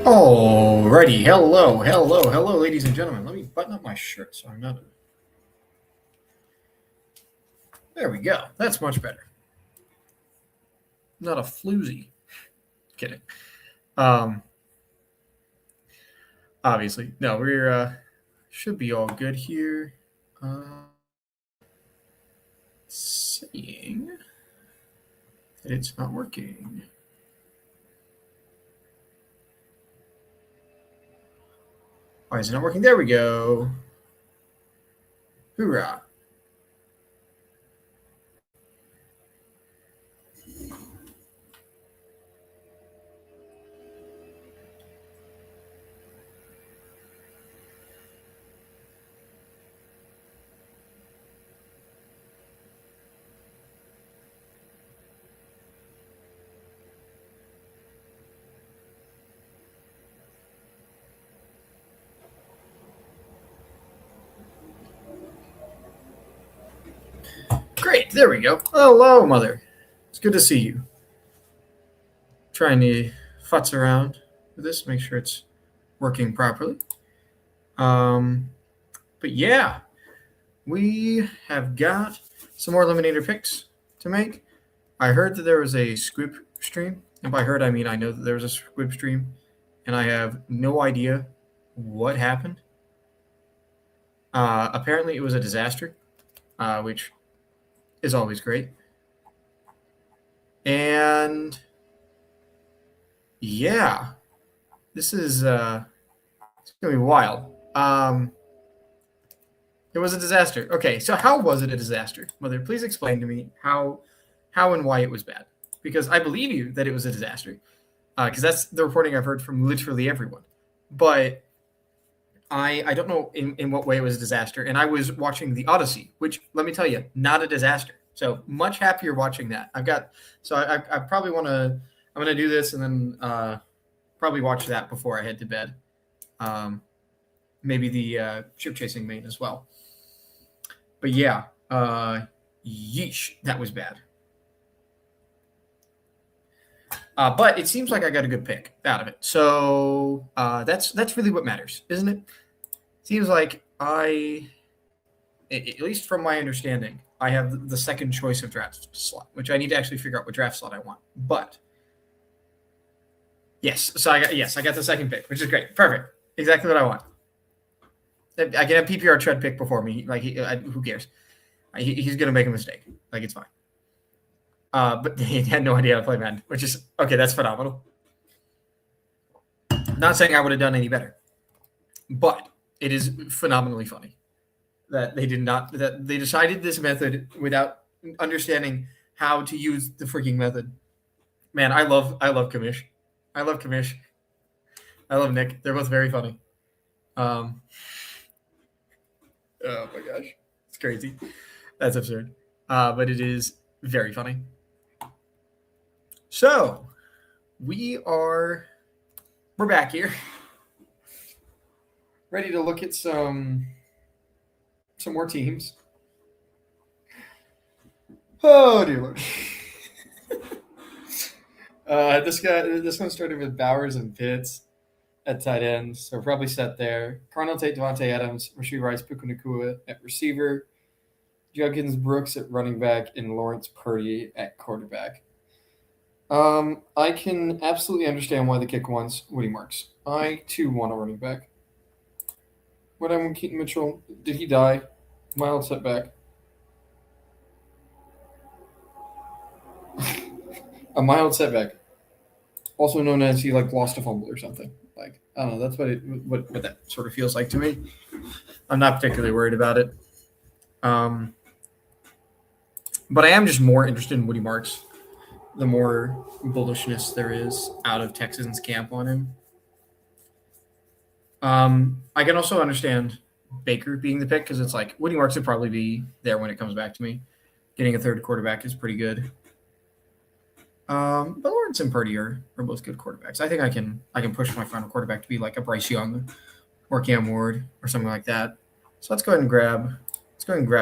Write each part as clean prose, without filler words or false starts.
Alrighty, hello, ladies and gentlemen. Let me button up my shirt so I'm not. There we go. That's much better. Not a floozy. Kidding. Obviously, no. We're should be all good here. Saying that it's not working. Why is it not working? There we go. Hoorah. Great, there we go. Hello, mother. It's good to see you. Trying to futz around with this, make sure it's working properly. But yeah, we have got some more Eliminator picks to make. I heard that there was a squib stream, and by heard I mean I know that there was a squib stream, and I have no idea what happened. Apparently, it was a disaster, which is always great. And yeah, this is it's gonna be wild. It was a disaster. Okay, so how was it a disaster? Mother, please explain to me how and why it was bad. Because I believe you that it was a disaster. Because that's the reporting I've heard from literally everyone. But I don't know in what way it was a disaster. And I was watching The Odyssey, which, let me tell you, not a disaster. So much happier watching that. I probably want to, I'm going to do this and then probably watch that before I head to bed. Maybe the ship chasing main as well. But yeah, yeesh, that was bad. But it seems like I got a good pick out of it. So that's really what matters, isn't it? Seems like at least from my understanding, I have the second choice of draft slot, which I need to actually figure out what draft slot I want. But yes, so I got the second pick, which is great. Perfect. Exactly what I want. I can have PPR tread pick before me. Like, who cares? He's going to make a mistake. Like, it's fine. But he had no idea how to play Madden, which is okay. That's phenomenal. Not saying I would have done any better, but it is phenomenally funny that they decided this method without understanding how to use the freaking method. Man, I love Kamish. I love Kamish. I love Nick. They're both very funny. Oh my gosh, it's crazy. That's absurd. But it is very funny. So we're back here, ready to look at some more teams. Oh dear Lord. This one started with Bowers and Pitts at tight ends, so probably set there. Carnell Tate, Devontae Adams, Rashid Rice, Puka Nacua at receiver, Juggins Brooks at running back, and Lawrence Purdy at quarterback. I can absolutely understand why the kick wants Woody Marks. I too want a running back. What happened with Keaton Mitchell? Did he die? Mild setback. A mild setback, also known as he lost a fumble or something. Like, I don't know. That's what that sort of feels like to me. I'm not particularly worried about it. But I am just more interested in Woody Marks. The more bullishness there is out of Texans camp on him. I can also understand Baker being the pick because it's like Woody Marks would probably be there when it comes back to me. Getting a third quarterback is pretty good. But Lawrence and Purdy are both good quarterbacks. I think I can push my final quarterback to be like a Bryce Young or Cam Ward or something like that. So let's go ahead and grab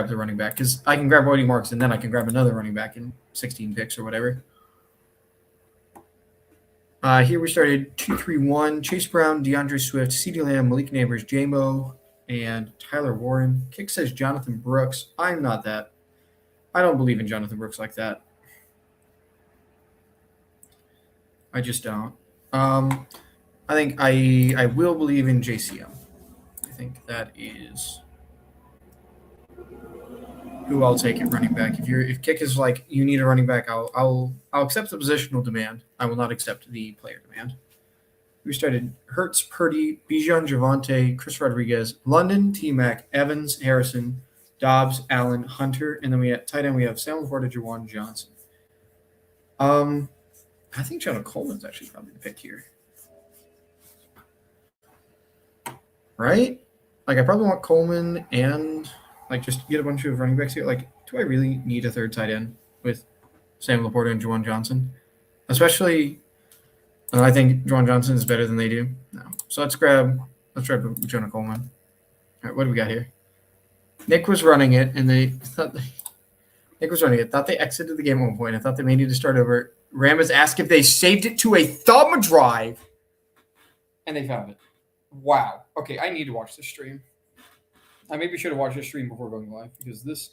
the running back because I can grab Woody Marks and then I can grab another running back in 16 picks or whatever. Here we started 2-3-1. Chase Brown, DeAndre Swift, CeeDee Lamb, Malik Neighbors, J-Mo, and Tyler Warren. Kick says Jonathan Brooks. I'm not that. I don't believe in Jonathan Brooks like that. I just don't. I think I will believe in JCM. I think that is who I'll take at running back. If kick is like you need a running back, I'll accept the positional demand. I will not accept the player demand. We started Hurts, Purdy, Bijan, Javonte, Chris Rodriguez, London, T-Mac, Evans, Harrison, Dobbs, Allen, Hunter, and then we at tight end we have Sam LaPorta, Juwan Johnson. I think Jonah Coleman's actually probably the pick here. Right? Like I probably want Coleman and like just get a bunch of running backs here. Like, do I really need a third tight end with Sam LaPorta and Juwan Johnson? Especially I think Juwan Johnson is better than they do. No. So let's grab Jonah Coleman. All right, what do we got here? Nick was running it, and thought they exited the game at one point. I thought they may need to start over. Ramos asked if they saved it to a thumb drive, and they found it. Wow. Okay, I need to watch this stream. I maybe should have watched this stream before going live because this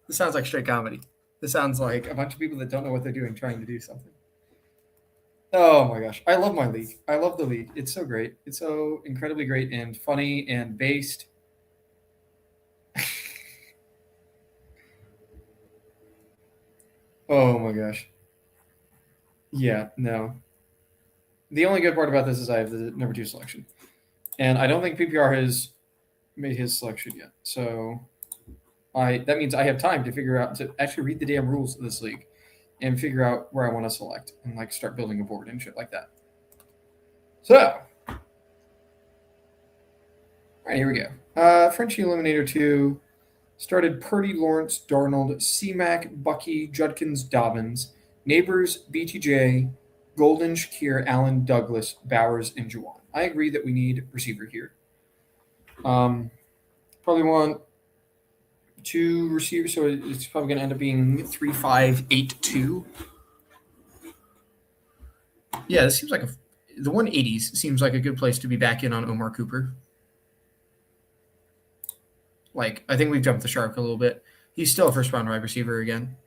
sounds like straight comedy. This sounds like a bunch of people that don't know what they're doing trying to do something. Oh my gosh. I love my league. I love the league. It's so great. It's so incredibly great and funny and based. Oh my gosh. Yeah, no. The only good part about this is I have the number 2 selection. And I don't think PPR has made his selection yet. So that means I have time to figure out to actually read the damn rules of this league and figure out where I want to select and like start building a board and shit like that. So, all right, here we go. Frenchie Eliminator 2 started Purdy, Lawrence, Darnold, C-Mac, Bucky, Judkins, Dobbins, Neighbors, BTJ, Golden, Shakir, Allen, Douglas, Bowers, and Juwan. I agree that we need receiver here. Probably want 2 receivers, so it's probably going to end up being 3-5-8-2. Yeah, this seems like the 180s seems like a good place to be back in on Omar Cooper. Like, I think we've jumped the shark a little bit. He's still a first-round wide receiver again.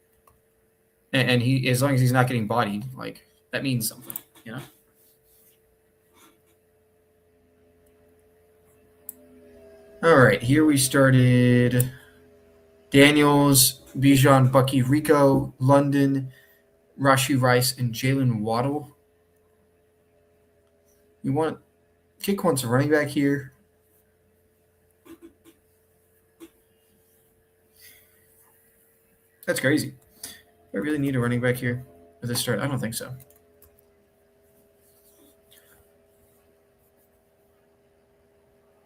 And he, as long as he's not getting bodied, like, that means something, you know? All right, here we started Daniels, Bijan, Bucky, Rico, London, Rashee Rice, and Jalen Waddle. Kick wants a running back here. That's crazy. Do I really need a running back here at this start? I don't think so.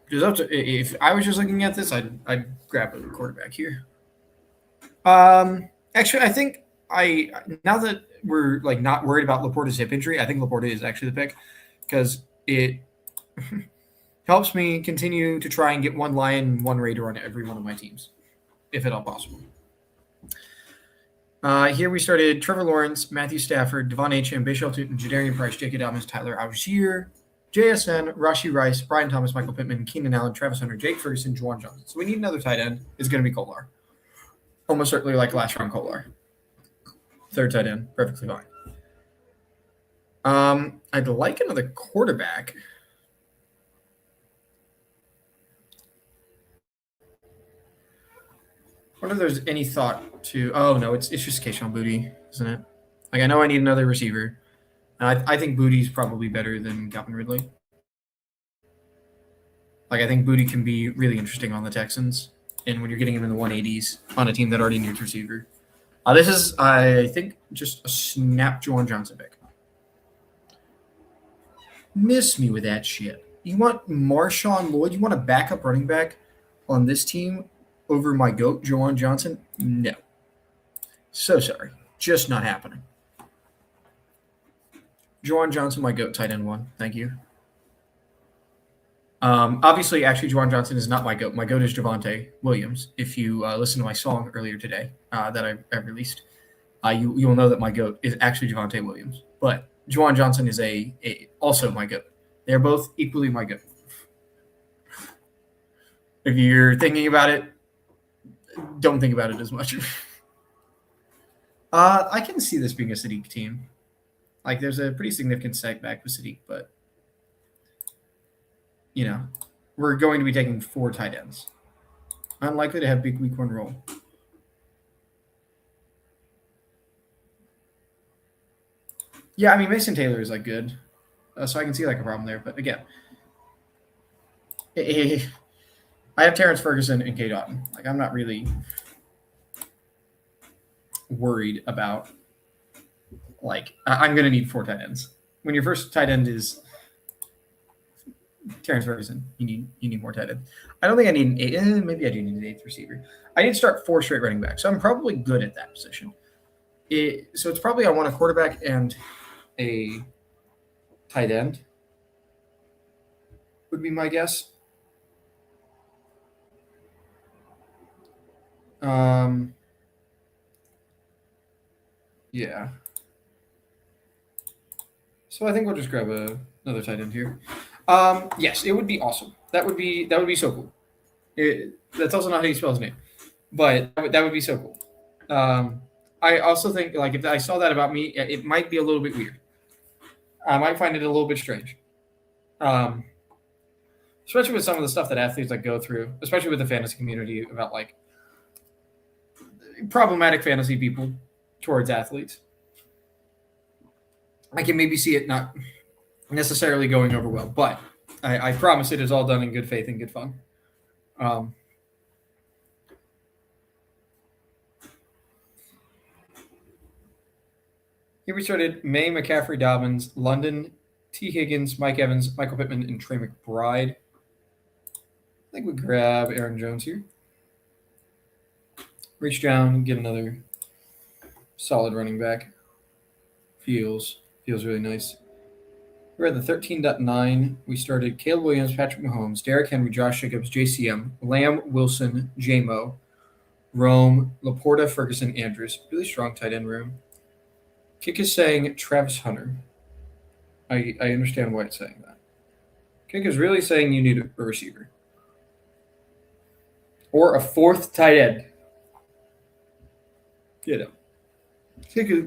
Because if I was just looking at this, I'd grab a quarterback here. Actually, I think now that we're like not worried about LaPorta's hip injury, I think LaPorta is actually the pick because it helps me continue to try and get 1 Lion and 1 Raider on every one of my teams, if at all possible. Here we started Trevor Lawrence, Matthew Stafford, Devon Achane, Bashal Tutin, Jadarian Price, J.K. Dobbins, Tyler Algier, JSN, Rashee Rice, Brian Thomas, Michael Pittman, Keenan Allen, Travis Hunter, Jake Ferguson, Juwan Johnson. So we need another tight end. It's going to be Kolar. Almost certainly like last round Kolar. Third tight end, perfectly fine. I'd like another quarterback. I wonder if there's any thought to. Oh no, it's just Keyshawn Boutte, isn't it? Like I know I need another receiver. I think Bootie's probably better than Calvin Ridley. Like I think Boutte can be really interesting on the Texans, and when you're getting him in the 180s on a team that already needs receiver. This is, I think, just a snap Juwan Johnson pick. Miss me with that shit. You want Marshawn Lloyd? You want a backup running back on this team over my GOAT, Juwan Johnson? No. So sorry. Just not happening. Juwan Johnson, my GOAT, tight end 1. Thank you. Obviously, actually, Juwan Johnson is not my GOAT. My GOAT is Javonte Williams. If you listen to my song earlier today that I released, you will know that my GOAT is actually Javonte Williams. But Juwan Johnson is also my goat. They're both equally my goat. If you're thinking about it, don't think about it as much. I can see this being a Sadiq team. Like, there's a pretty significant setback with Sadiq, but we're going to be taking 4 tight ends. Unlikely to have big week 1 role. Yeah, I mean, Mason Taylor is good, so I can see a problem there. But again, I have Terrence Ferguson and K. Doughton. I'm not really worried about. I'm going to need 4 tight ends. When your first tight end is Terrence Ferguson, you need more tight end. I don't think I need an 8. Maybe I do need an 8th receiver. I need to start 4 straight running backs, so I'm probably good at that position. So it's probably I want a quarterback and a tight end would be my guess. Yeah. So I think we'll just grab another tight end here. Yes, it would be awesome. That would be so cool. That's also not how you spell his name, but that would be so cool. I also think if I saw that about me, it might be a little bit weird. I might find it a little bit strange, especially with some of the stuff that athletes go through, especially with the fantasy community about problematic fantasy people towards athletes. I can maybe see it not necessarily going over well, but I promise it is all done in good faith and good fun. Here we started May, McCaffrey, Dobbins, London, T. Higgins, Mike Evans, Michael Pittman, and Trey McBride. I think we grab Aaron Jones here. Reach down, get another solid running back. Feels really nice. We're at the 13.9. We started Caleb Williams, Patrick Mahomes, Derrick Henry, Josh Jacobs, JCM, Lamb, Wilson, J-Mo, Rome, Laporta, Ferguson, Andrews. Really strong tight end room. Kick is saying Travis Hunter. I understand why it's saying that. Kick is really saying you need a receiver. Or a 4th tight end.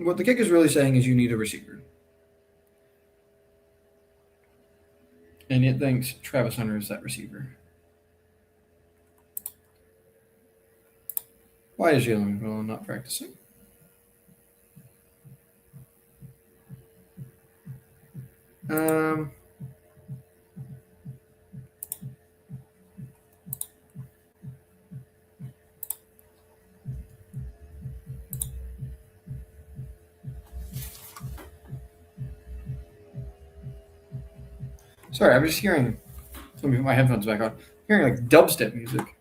What the kick is really saying is you need a receiver. And it thinks Travis Hunter is that receiver. Why is Jalen McMillan not practicing? Sorry, I'm just hearing. Let me put my headphones back on. I'm hearing dubstep music.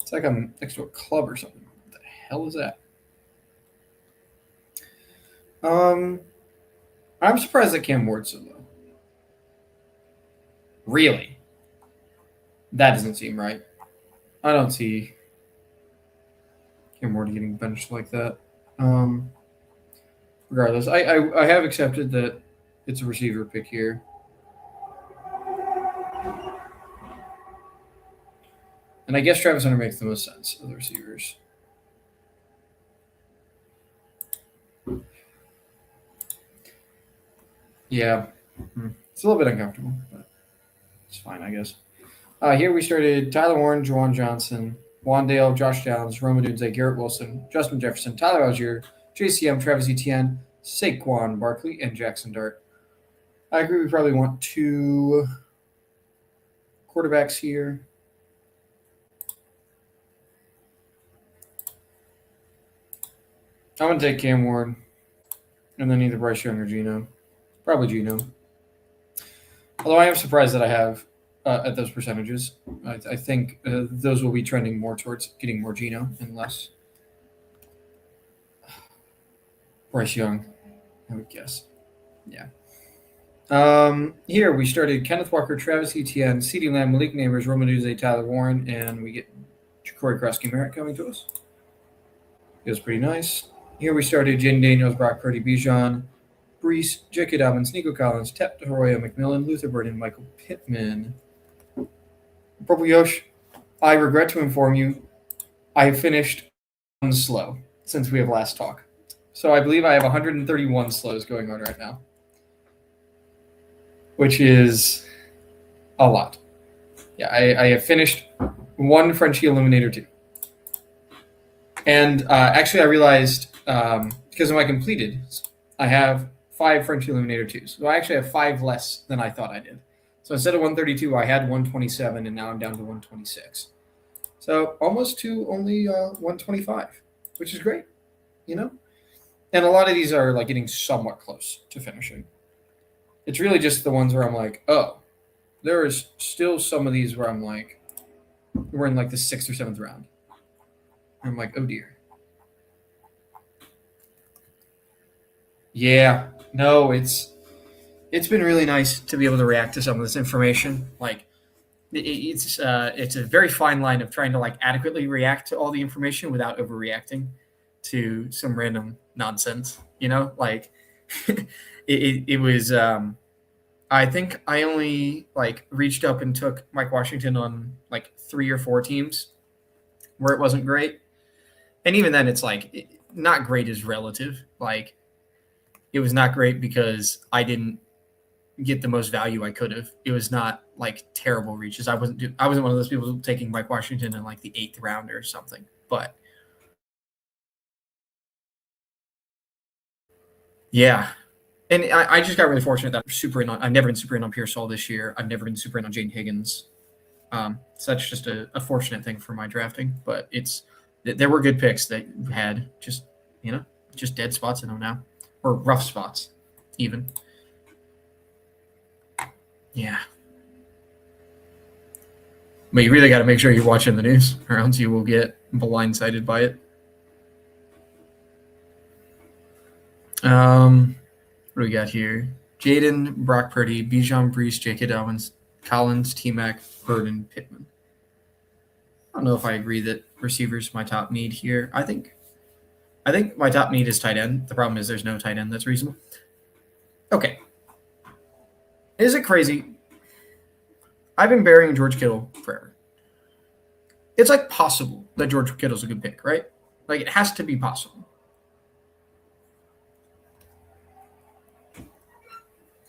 It's like I'm next to a club or something. What the hell is that? I'm surprised that Cam Ward's so low. Really? That doesn't seem right. I don't see Cam Ward getting benched like that. Regardless, I have accepted that it's a receiver pick here. And I guess Travis Hunter makes the most sense of the receivers. Yeah. It's a little bit uncomfortable, but it's fine, I guess. Here we started Tyler Warren, Juwan Johnson, Wandale, Josh Downs, Rome Odunze, Garrett Wilson, Justin Jefferson, Tyler Algier, JCM, Travis Etienne, Saquon Barkley, and Jackson Dart. I agree we probably want 2 quarterbacks here. I'm going to take Cam Ward and then either Bryce Young or Geno. Probably Geno. Although I am surprised that I have at those percentages. I think those will be trending more towards getting more Geno and less Bryce Young, I would guess. Yeah. Here we started Kenneth Walker, Travis Etienne, CeeDee Lamb, Malik Neighbors, Rome Odunze, Tyler Warren, and we get Corey Krosky-Merritt coming to us. Feels pretty nice. Here we started Jaden Daniels, Brock Purdy, Bijan, Brees, J.K. Dobbins, Nico Collins, Tep DeHoya, McMillan, Luther Burden, Michael Pittman. Purple Yosh, I regret to inform you, I have finished one slow since we have last talked. So I believe I have 131 slows going on right now, which is a lot. Yeah, I have finished one Frenchie Illuminator 2. And actually I realized, because of my completed, I have 5 Frenchie Illuminator 2s. So I actually have 5 less than I thought I did. So instead of 132, I had 127, and now I'm down to 126. So almost to only 125, which is great, you know? And a lot of these are like getting somewhat close to finishing. It's really just the ones where I'm like, oh, there is still some of these where I'm like, we're in like the 6th or 7th round. I'm like, oh dear. Yeah, no, it's been really nice to be able to react to some of this information. Like, it's a very fine line of trying to like adequately react to all the information without overreacting to some random nonsense. You know, like it was. I think I only like reached up and took Mike Washington on like 3 or 4 teams where it wasn't great, and even then, it's like not great is relative. Like, it was not great because I didn't get the most value I could have. It was not like terrible reaches. I wasn't one of those people taking Mike Washington in like the 8th round or something. But yeah, and I just got really fortunate that I'm super in on. I've never been super in on Pearsall this year. I've never been super in on Jane Higgins. So that's just a fortunate thing for my drafting. But there were good picks that had just just dead spots in them now, or rough spots, even. Yeah. But you really got to make sure you're watching the news, or else you will get blindsided by it. What do we got here? Jaden, Brock Purdy, Bijan, Brees, J.K. Dobbins, Collins, T-Mac, Burden, Pittman. I don't know if I agree that receiver's my top need here. I think my top need is tight end. The problem is there's no tight end that's reasonable. Okay. Is it crazy? I've been burying George Kittle forever. It's like possible that George Kittle's a good pick, right? Like, it has to be possible.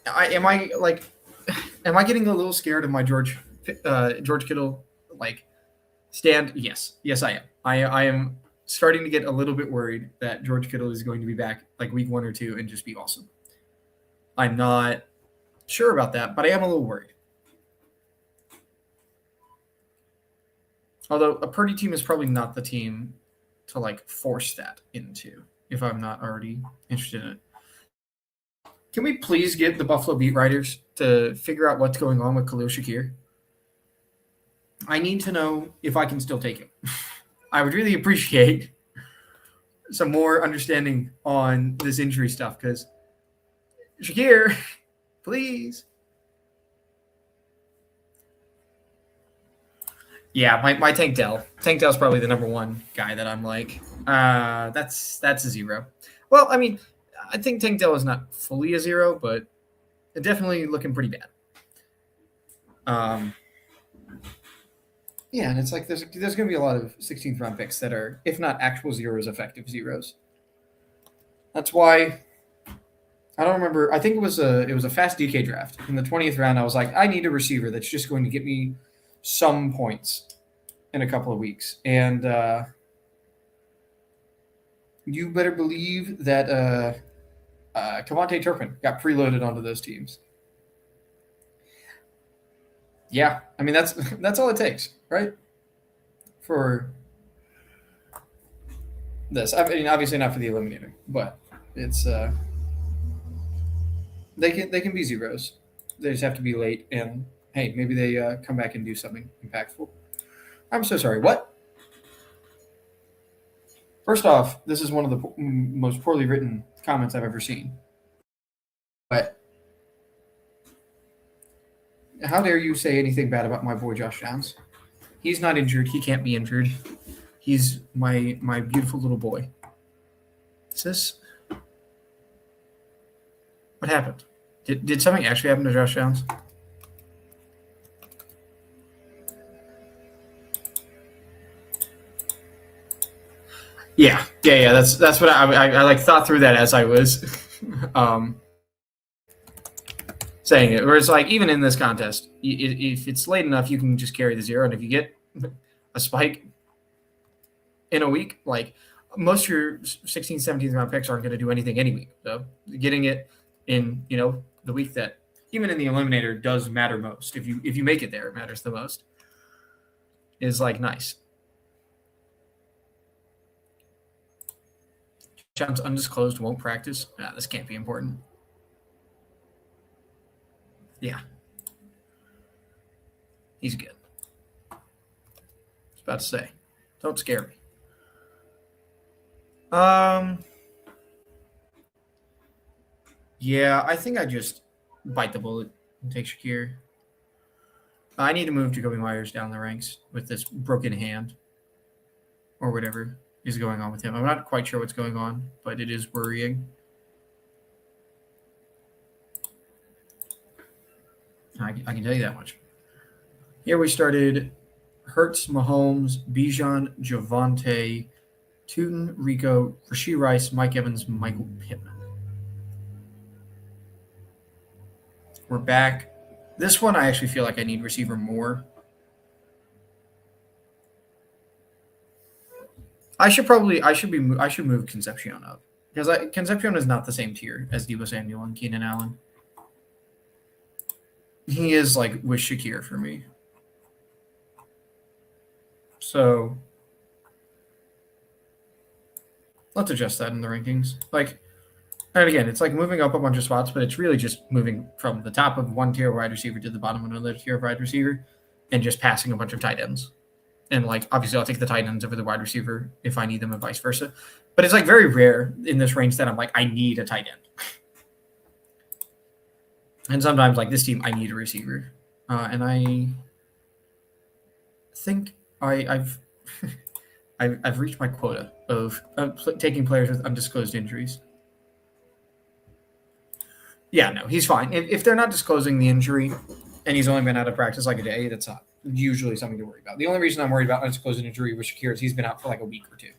Am I getting a little scared of my George Kittle like stand? Yes, I am. I am starting to get a little bit worried that George Kittle is going to be back like week 1 or 2 and just be awesome. I'm not sure about that, but I am a little worried. Although a Purdy team is probably not the team to like force that into if I'm not already interested in it. Can we please get the Buffalo beat writers to figure out what's going on with Khalil Shakir? I need to know if I can still take him. I would really appreciate some more understanding on this injury stuff, because Shakir, please. Yeah, my Tank Dell. Tank Dell's probably the number 1 guy that I'm like, that's a 0. Well, I mean, I think Tank Dell is not fully a 0, but definitely looking pretty bad. Yeah, and it's like there's going to be a lot of 16th round picks that are, if not actual 0s, effective 0s. That's why I don't remember. I think it was a fast DK draft in the 20th round. I was like, I need a receiver that's just going to get me some points in a couple of weeks, and you better believe that Kavontae Turpin got preloaded onto those teams. Yeah, I mean that's all it takes, right? For this, I mean, obviously not for the eliminator, but it's they can be 0s. They just have to be late, and hey, maybe they come back and do something impactful. I'm so sorry. What? First off, this is one of the most poorly written comments I've ever seen. But how dare you say anything bad about my boy Josh Downs? He's not injured. He can't be injured. He's my beautiful little boy. Is this? What happened? Did something actually happen to Josh Downs? Yeah. That's what I like thought through that as I was saying it. Where it's like even in this contest, if it's late enough, you can just carry the 0, and if you get a spike in a week, like most of your 16th, 17th round picks aren't going to do anything any week. So getting it in the week that even in the eliminator does matter most. If you make it there, it matters the most. Is like nice. John's undisclosed, won't practice. This can't be important. Yeah. He's good. I was about to say, don't scare me. Yeah, I think I just bite the bullet and take Shakir. I need to move Jacoby Myers down the ranks with this broken hand or whatever is going on with him. I'm not quite sure what's going on, but it is worrying. I can tell you that much. Here we started Hurts, Mahomes, Bijan, Javonte, Tootin, Rico, Rashee Rice, Mike Evans, Michael Pittman. We're back. This one I actually feel like I need receiver more. I should move Concepcion up because Concepcion is not the same tier as Deebo Samuel and Keenan Allen. He is like with Shakir for me. So let's adjust that in the rankings. And again, it's like moving up a bunch of spots, but it's really just moving from the top of one tier wide receiver to the bottom of another tier of wide receiver and just passing a bunch of tight ends. And obviously I'll take the tight ends over the wide receiver if I need them and vice versa. But it's very rare in this range that I'm I need a tight end. And sometimes this team, I need a receiver. And I think I've I've reached my quota of taking players with undisclosed injuries. Yeah, no, he's fine. If they're not disclosing the injury and he's only been out of practice a day, that's not usually something to worry about. The only reason I'm worried about undisclosed injury with Shakir is he's been out for a week or two.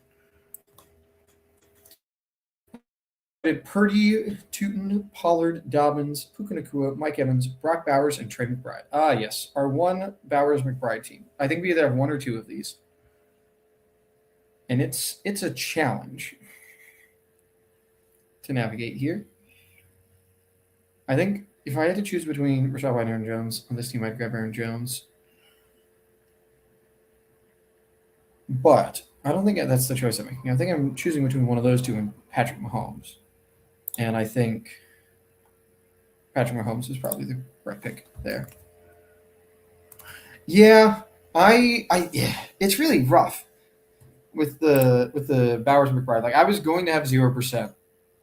Purdy, Tootin, Pollard, Dobbins, Puka Nacua, Mike Evans, Brock Bowers, and Trey McBride. Yes, our one Bowers-McBride team. I think we either have one or two of these. And it's a challenge to navigate here. I think if I had to choose between Rashad White and Aaron Jones on this team, I'd grab Aaron Jones. But I don't think that's the choice I'm making. I think I'm choosing between one of those two and Patrick Mahomes. And I think Patrick Mahomes is probably the right pick there. Yeah, it's really rough with the Bowers McBride. I was going to have 0%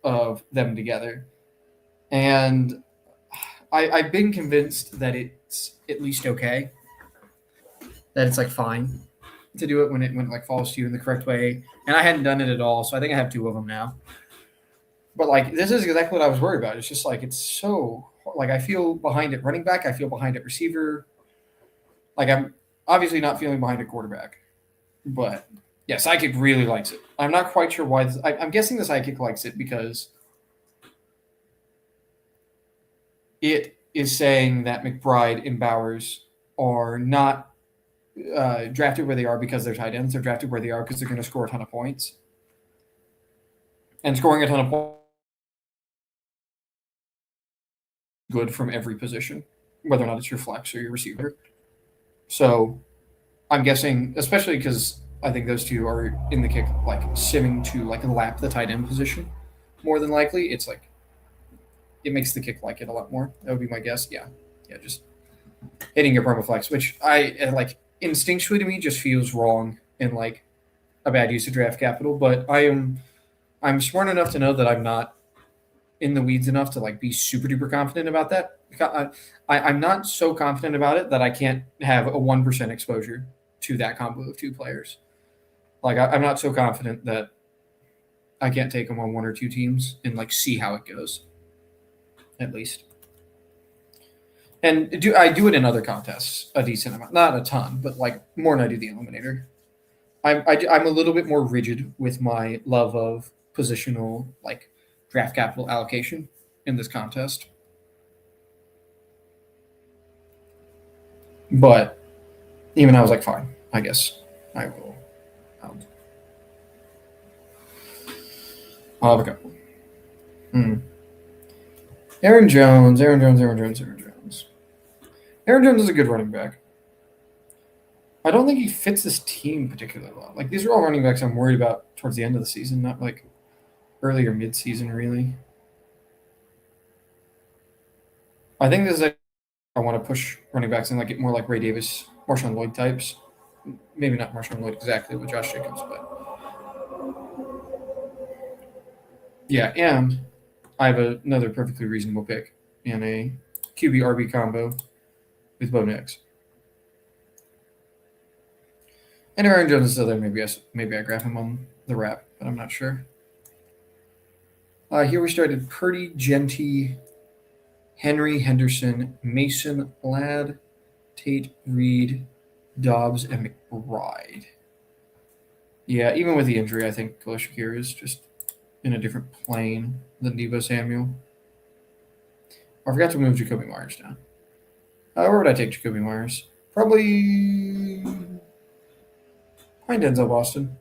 of them together. And I've been convinced that it's at least okay. That it's fine to do it when it falls to you in the correct way. And I hadn't done it at all, so I think I have two of them now. But this is exactly what I was worried about. It's just it's so I feel behind at running back, I feel behind at receiver. I'm obviously not feeling behind at quarterback. But yeah, Sidekick really likes it. I'm not quite sure why. I'm guessing the Sidekick likes it because it is saying that McBride and Bowers are not drafted where they are because they're tight ends. They're drafted where they are because they're going to score a ton of points. And scoring a ton of points good from every position, whether or not it's your flex or your receiver. So I'm guessing, especially because I think those two are in the kick, simming to lap the tight end position more than likely. It's it makes the kick like it a lot more. That would be my guess. Yeah, just hitting your permaflex, which I instinctually to me just feels wrong and a bad use of draft capital. But I'm smart enough to know that I'm not in the weeds enough to be super duper confident about that. I'm not so confident about it that I can't have a 1% exposure to that combo of two players. I'm not so confident that I can't take them on one or two teams and see how it goes. at least. And I do it in other contests a decent amount, not a ton, but like more than I do the Eliminator. I'm a little bit more rigid with my love of positional like draft capital allocation in this contest. But even I was like, fine, I guess I will. I'll have a couple. Aaron Jones. Aaron Jones is a good running back. I don't think he fits this team particularly well. Like, these are all running backs I'm worried about towards the end of the season, not like early or mid-season, really. I think this is like, I want to push running backs and like get more like Ray Davis, Marshawn Lloyd types. Maybe not Marshawn Lloyd exactly with Josh Jacobs, but yeah, and I have another perfectly reasonable pick in a QB RB combo with Bo Nix. And Aaron Jones is still there. Maybe I grab him on the wrap, but I'm not sure. Here we started Purdy, Genty, Henry, Henderson, Mason, Ladd, Tate, Reed, Dobbs, and McBride. Yeah, even with the injury, I think Khalil Shakir is just in a different plane than Deebo Samuel. I forgot to move Jacoby Myers down. Where would I take Jacoby Myers? Probably Denzel Boston.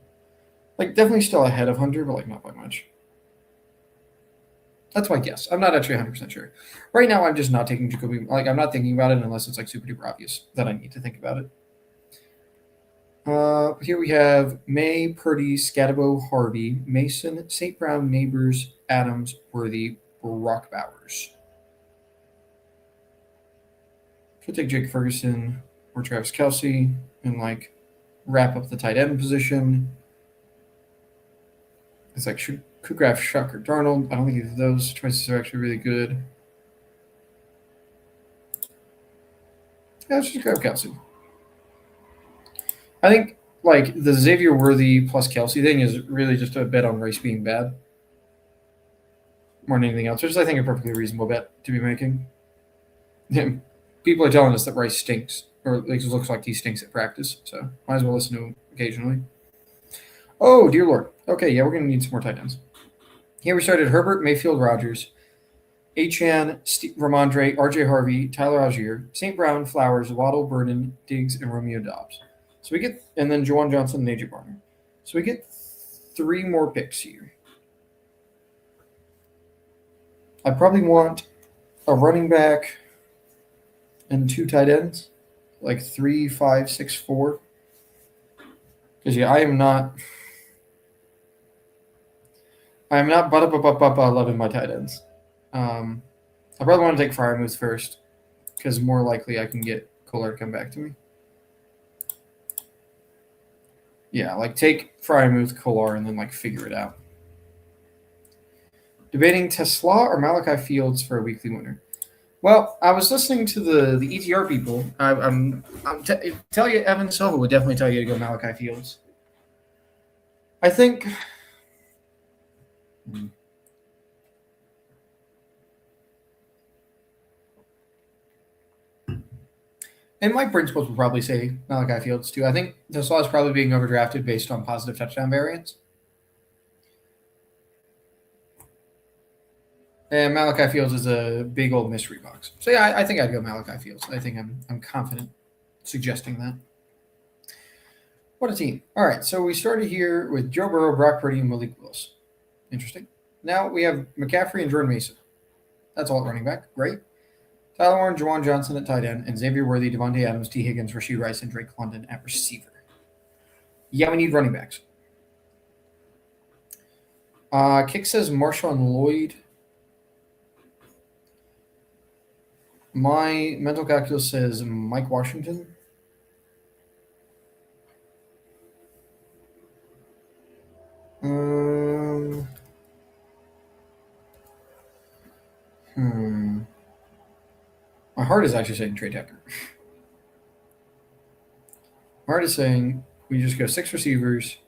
Like, definitely still ahead of Hunter, but like not by much. That's my guess. I'm not actually 100% sure. Right now, I'm just not taking Jacoby. Like, I'm not thinking about it unless it's like super duper obvious that I need to think about it. Here we have May, Purdy, Scatabo, Harvey, Mason, St. Brown, Neighbors, Adams, Worthy, Brock Bowers. Could take Jake Ferguson or Travis Kelce and like wrap up the tight end position. It's like could grab Shuck or Darnold. I don't think either of those choices are actually really good. Yeah, let's just grab Kelce. I think like the Xavier Worthy plus Kelce thing is really just a bet on Rice being bad more than anything else, which is I think a perfectly reasonable bet to be making. People are telling us that Rice stinks, or at least it looks like he stinks at practice, so might as well listen to him occasionally. Oh, dear Lord. Okay, yeah, we're going to need some more tight ends. Here we started Herbert, Mayfield, Rogers, Achane, Ramondre, RJ Harvey, Tyler Algier, St. Brown, Flowers, Waddle, Burden, Diggs, and Romeo Dobbs. So we get, and then Juwan Johnson and AJ Barner. So we get 3 more picks here. I probably want a running back and 2 tight ends, like 3, 5, 6, 4. Because yeah, I am not loving my tight ends. I probably want to take Freiermuth first, because more likely I can get Kohler to come back to me. Yeah, like take Freiermuth, Kohler, and then like figure it out. Debating Tesla or Malachi Fields for a weekly winner. Well, I was listening to the ETR people. Tell you, Evan Silva would definitely tell you to go Malachi Fields. I think. And my principals would probably say Malachi Fields too. I think Tesla is probably being overdrafted based on positive touchdown variance. And Malachi Fields is a big old mystery box. So yeah, I think I'd go Malachi Fields. I think I'm confident suggesting that. What a team. All right, so we started here with Joe Burrow, Brock Purdy, and Malik Willis. Interesting. Now we have McCaffrey and Jordan Mason. That's all at running back. Great. Tyler Warren, Juwan Johnson at tight end, and Xavier Worthy, Devontae Adams, T. Higgins, Rashee Rice, and Drake London at receiver. Yeah, we need running backs. Kick says Marshawn Lloyd. My mental calculus says Mike Washington. My heart is actually saying Trey Tucker. My heart is saying we just go 6 receivers,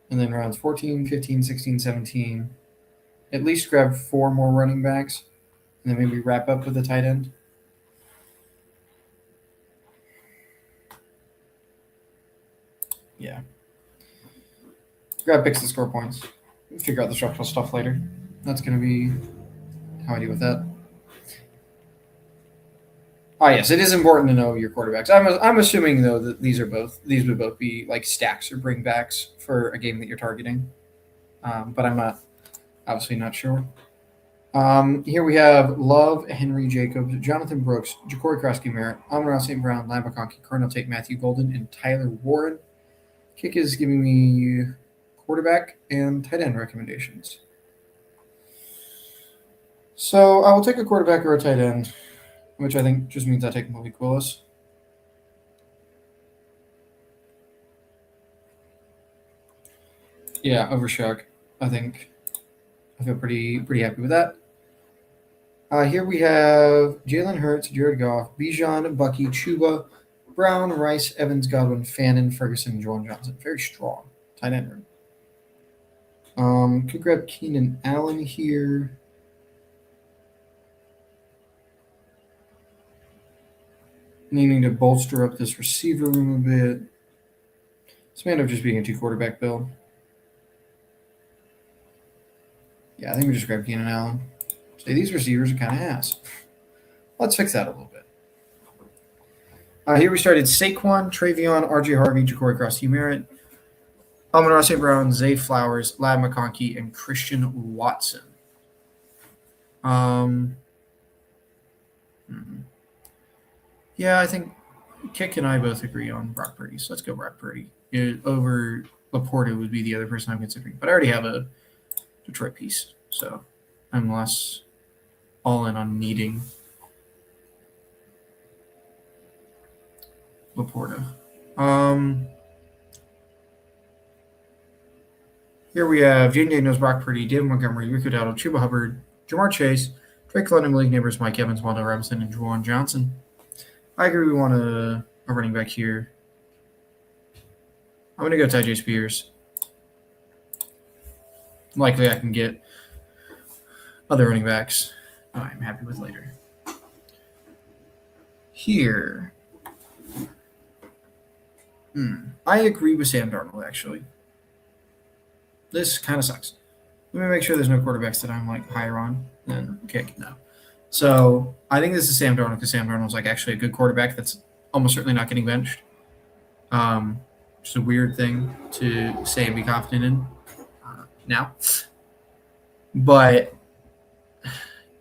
and then rounds 14, 15, 16, 17. at least grab 4 more running backs, and then maybe wrap up with a tight end. Yeah. Grab picks to score points. Figure out the structural stuff later. That's going to be how I deal with that. Yes, it is important to know your quarterbacks. I'm assuming though that these would both be like stacks or bring backs for a game that you're targeting, but I'm obviously not sure. Here we have Love, Henry Jacobs, Jonathan Brooks, Ja'Cory Krosky-Merritt, Amon-Ra St. Brown, Lyle McConkey, Colonel Tate, Matthew Golden, and Tyler Warren. Kick is giving me quarterback and tight end recommendations. So I will take a quarterback or a tight end, which I think just means I take Malik Willis. Yeah, over Shook. I feel pretty happy with that. Here we have Jalen Hurts, Jared Goff, Bijan, Bucky, Chuba, Brown, Rice, Evans, Godwin, Fannin, Ferguson, and Juwan Johnson. Very strong tight end room. Could grab Keenan Allen here. Needing to bolster up this receiver room a bit. This may end up just being a 2-quarterback build. Yeah, I think we just grab Keenan Allen. Say these receivers are kind of ass. Let's fix that a little bit. Here we started Saquon, Travion, R.J. Harvey, Ja'Cory Krosky-Merritt, Amon-Ra St. Brown, Zay Flowers, Lad McConkey, and Christian Watson. Yeah, I think Kick and I both agree on Brock Purdy, so let's go Brock Purdy. Over Laporta would be the other person I'm considering, but I already have a Detroit piece, so I'm less all in on needing Laporta. Here we have Jane Daniels, Brock Purdy, David Montgomery, Rico Dowdle, Chuba Hubbard, Jamar Chase, Drake London, Malik Neighbors, Mike Evans, Wanda Robinson, and Juwan Johnson. I agree we want a running back here. I'm going to go Ty J. Spears. Likely I can get other running backs I'm happy with later. Here. I agree with Sam Darnold, actually. This kind of sucks. Let me make sure there's no quarterbacks that I'm like higher on than Kick. No. So I think this is Sam Darnold because Sam Darnold's like actually a good quarterback that's almost certainly not getting benched. Just a weird thing to say and be confident in now. But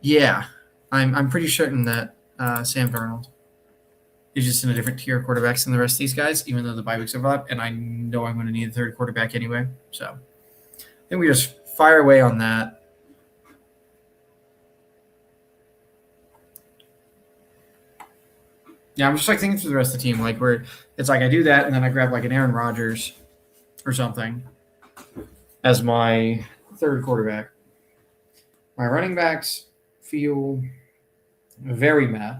yeah, I'm pretty certain that Sam Darnold is just in a different tier of quarterbacks than the rest of these guys, even though the bye weeks overlap, and I know I'm going to need a third quarterback anyway. So I think we just fire away on that. Yeah, I'm just like thinking through the rest of the team, like where it's like I do that and then I grab like an Aaron Rodgers or something as my third quarterback. My running backs feel very meh.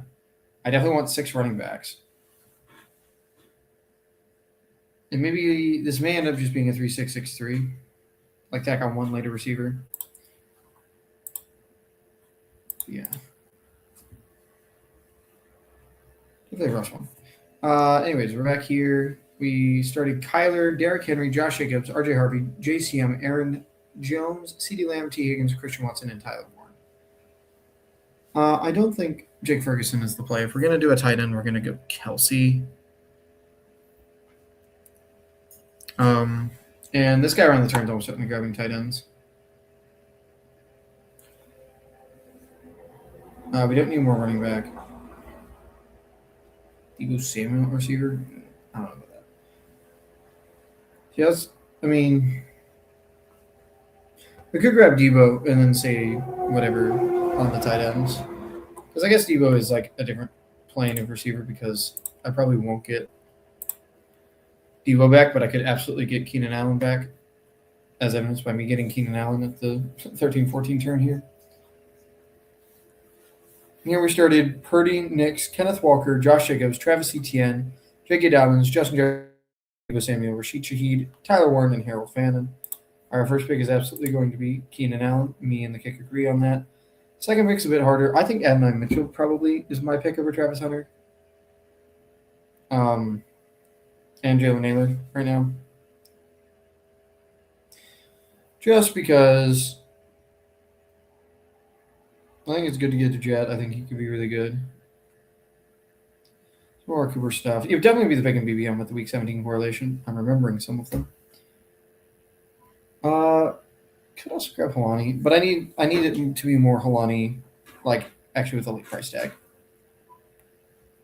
I definitely want 6 running backs. And maybe this may end up just being a 3-6-6-3. Like tack on one later receiver. Yeah. If they rush one. Anyways, we're back here. We started Kyler, Derrick Henry, Josh Jacobs, R.J. Harvey, JCM, Aaron Jones, CeeDee Lamb, T. Higgins, Christian Watson, and Tyler Warren. I don't think Jake Ferguson is the play. If we're going to do a tight end, we're going to go Kelsey. And this guy around the turn's almost certainly grabbing tight ends. We don't need more running back. Debo Samuel receiver? I don't know about that. Yes, I mean, we could grab Debo and then say whatever on the tight ends. Because I guess Debo is like a different plane of receiver because I probably won't get Debo back, but I could absolutely get Keenan Allen back, as evidenced by me getting Keenan Allen at the 13-14 turn here. Here we started Purdy, Nix, Kenneth Walker, Josh Jacobs, Travis Etienne, J.K. Dobbins, Justin Jefferson, Samuel, Rashid Shaheed, Tyler Warren, and Harold Fannin. Our first pick is absolutely going to be Keenan Allen. Me and the kick agree on that. Second pick's a bit harder. I think Adonai Mitchell probably is my pick over Travis Hunter. And Jalen Naylor right now. Just because I think it's good to get to Jet. I think he could be really good. More Cooper stuff. It would definitely be the pick in BBM with the Week 17 correlation. I'm remembering some of them. Could also grab Helani, but I need it to be more Helani, like actually with a late price tag.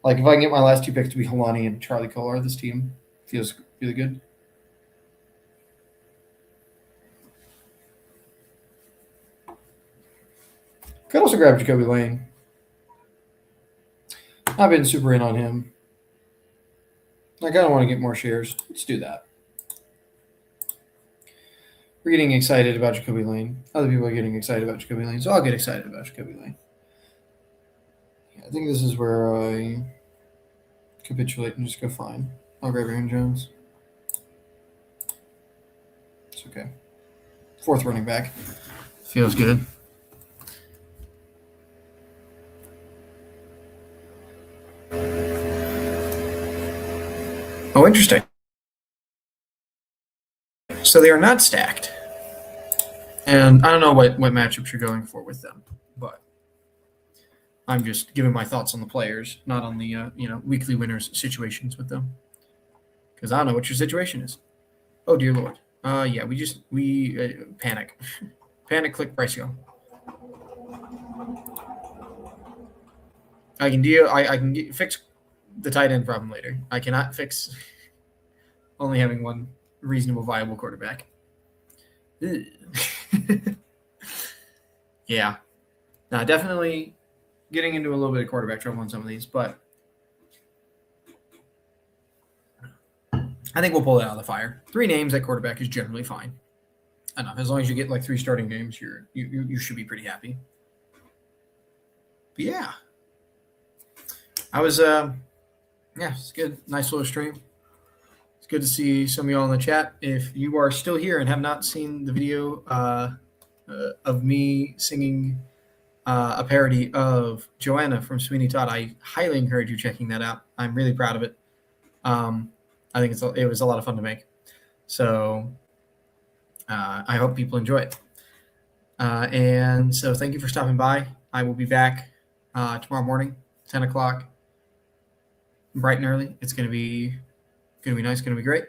Like if I can get my last two picks to be Helani and Charlie Kolar, this team feels really good. Could also grab Jacoby Lane. I've been super in on him. I kind of want to get more shares. Let's do that. We're getting excited about Jacoby Lane. Other people are getting excited about Jacoby Lane, so I'll get excited about Jacoby Lane. Yeah, I think this is where I capitulate and just go fine. I'll grab Aaron Jones. It's okay. Fourth running back. Feels good. Oh, interesting. So they are not stacked. And I don't know what matchups you're going for with them, but I'm just giving my thoughts on the players, not on the weekly winners situations with them, because I don't know what your situation is. Oh dear Lord, yeah, we panic, panic. Click price go. I can fix the tight end problem later. I cannot fix only having one reasonable viable quarterback. Yeah, no, definitely getting into a little bit of quarterback trouble on some of these, but I think we'll pull it out of the fire. 3 names at quarterback is generally fine enough. As long as you get like 3 starting games, you should be pretty happy. But yeah, I was it's good. Nice little stream. It's good to see some of y'all in the chat. If you are still here and have not seen the video of me singing a parody of Joanna from Sweeney Todd, I highly encourage you checking that out. I'm really proud of it. I think it was a lot of fun to make. So I hope people enjoy it. And so thank you for stopping by. I will be back tomorrow morning, 10 o'clock, bright and early. It's going to be nice. Going to be great.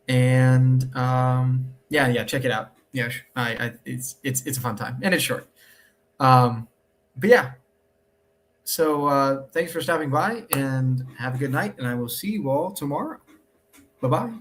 And check it out. Yeah, it's a fun time and it's short. But yeah. So thanks for stopping by and have a good night. And I will see you all tomorrow. Bye-bye.